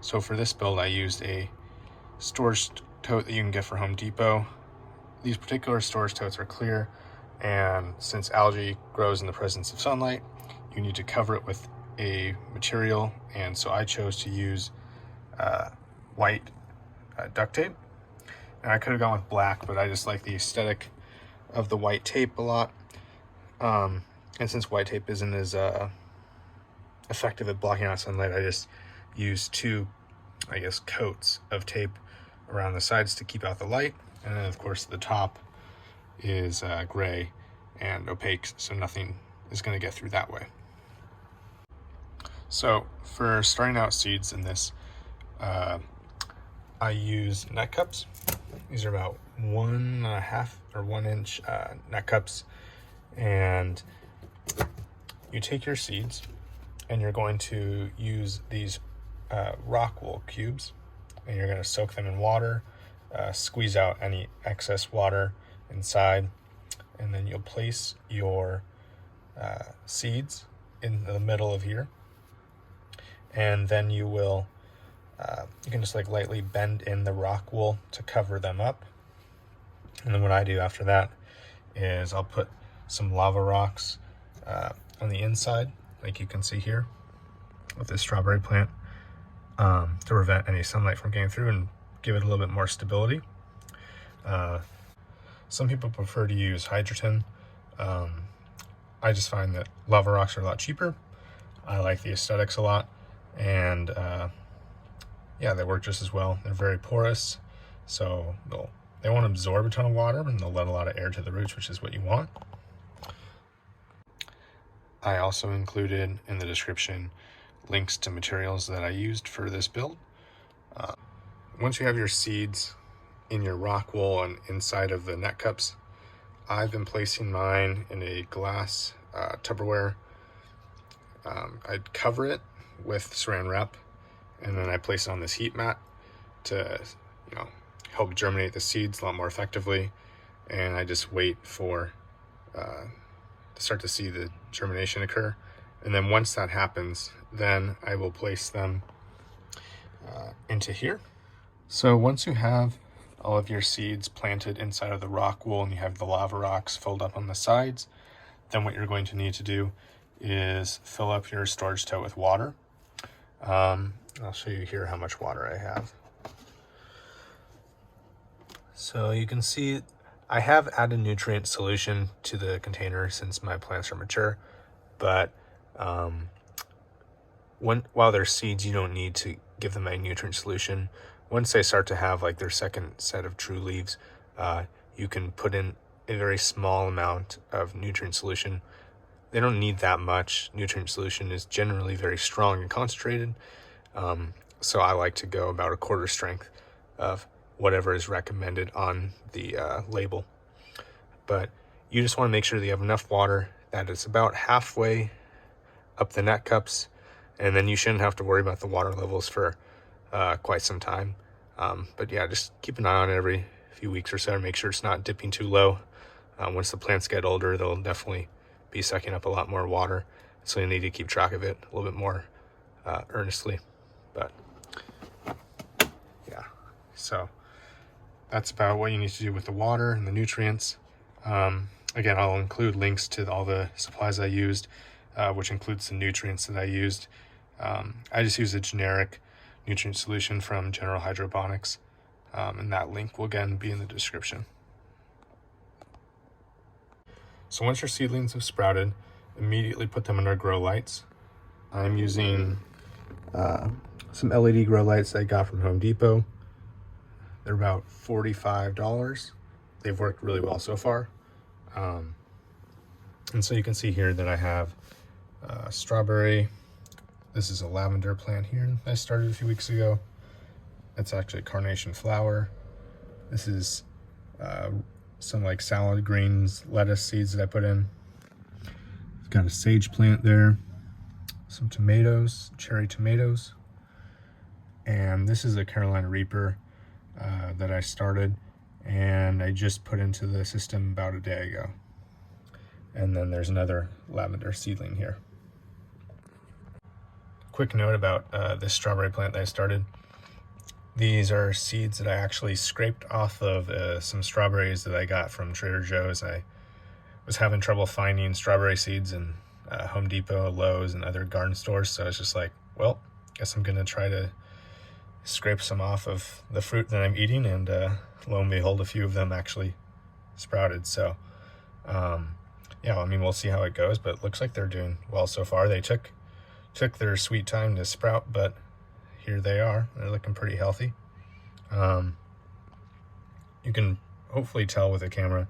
So for this build, I used a storage tote that you can get for Home Depot. These particular storage totes are clear, and since algae grows in the presence of sunlight, you need to cover it with a material, and so I chose to use white duct tape. And I could have gone with black, but I just like the aesthetic of the white tape a lot. And since white tape isn't as effective at blocking out sunlight, I just used two, coats of tape around the sides to keep out the light. And then of course the top is gray and opaque, so nothing is going to get through that way. So for starting out seeds in this, I use net cups. These are about 1.5 or 1 inch net cups, and you take your seeds and you're going to use these rock wool cubes, and you're going to soak them in water, squeeze out any excess water inside, and then you'll place your seeds in the middle of here, and then you will you can just lightly bend in the rock wool to cover them up. And then what I do after that is I'll put some lava rocks on the inside, like you can see here with this strawberry plant, to prevent any sunlight from getting through and give it a little bit more stability. Some people prefer to use hydrogen. I just find that lava rocks are a lot cheaper. I like the aesthetics a lot, and yeah, they work just as well. They're very porous, so they won't absorb a ton of water, and they'll let a lot of air to the roots, which is what you want. I also included in the description links to materials that I used for this build. Once you have your seeds in your rock wool and inside of the net cups, I've been placing mine in a glass Tupperware. I'd cover it with saran wrap, and then I place it on this heat mat to help germinate the seeds a lot more effectively. And I just wait for to start to see the germination occur. And then once that happens, then I will place them into here. So once you have all of your seeds planted inside of the rock wool and you have the lava rocks filled up on the sides, then what you're going to need to do is fill up your storage tote with water. I'll show you here how much water I have. So you can see I have added nutrient solution to the container since my plants are mature, but while they're seeds, you don't need to give them a nutrient solution. Once they start to have their second set of true leaves, you can put in a very small amount of nutrient solution. They don't need that much. Nutrient solution is generally very strong and concentrated, so I like to go about 1/4 strength of whatever is recommended on the label. But you just want to make sure that you have enough water that it's about halfway up the net cups, and then you shouldn't have to worry about the water levels for quite some time. But yeah, just keep an eye on it every few weeks or so and make sure it's not dipping too low. Once the plants get older, they'll definitely be sucking up a lot more water, so you need to keep track of it a little bit more earnestly. But yeah, so that's about what you need to do with the water and the nutrients. Again, I'll include links to all the supplies I used, which includes the nutrients that I used. I just used a generic nutrient solution from General Hydroponics, and that link will again be in the description. So once your seedlings have sprouted, immediately put them under grow lights. I'm using some LED grow lights that I got from Home Depot. They're about $45. They've worked really well so far. And so you can see here that I have strawberry. This is a lavender plant here I started a few weeks ago. It's actually a carnation flower. This is some salad greens, lettuce seeds that I put in. I've got a sage plant there, some tomatoes, cherry tomatoes. And this is a Carolina Reaper that I started and I just put into the system about a day ago. And then there's another lavender seedling here. quick note about this strawberry plant that I started. These are seeds that I actually scraped off of some strawberries that I got from Trader Joe's. I was having trouble finding strawberry seeds in Home Depot, Lowe's, and other garden stores, so I was just like, well, guess I'm gonna try to scrape some off of the fruit that I'm eating, and lo and behold, a few of them actually sprouted. So yeah, I mean, we'll see how it goes, but it looks like they're doing well so far. They took their sweet time to sprout, but here they are. They're looking pretty healthy. You can hopefully tell with the camera,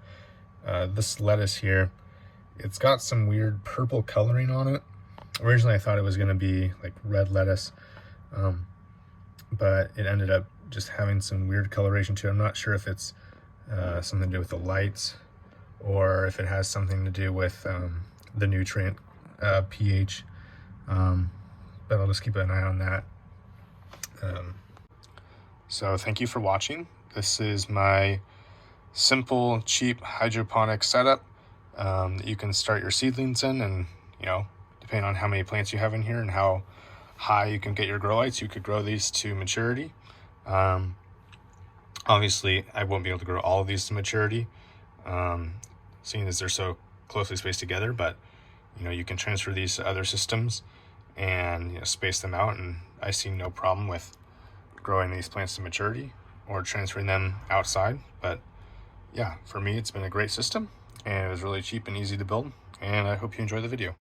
this lettuce here, it's got some weird purple coloring on it. Originally I thought it was going to be like red lettuce, but it ended up just having some weird coloration to it. I'm not sure if it's something to do with the lights, or if it has something to do with the nutrient pH, but I'll just keep an eye on that. So thank you for watching. This is my simple, cheap hydroponic setup that you can start your seedlings in, and depending on how many plants you have in here and how high you can get your grow lights, you could grow these to maturity. Obviously I won't be able to grow all of these to maturity, seeing as they're so closely spaced together, but you can transfer these to other systems and space them out, and I see no problem with growing these plants to maturity or transferring them outside. But yeah, for me it's been a great system, and it was really cheap and easy to build, and I hope you enjoy the video.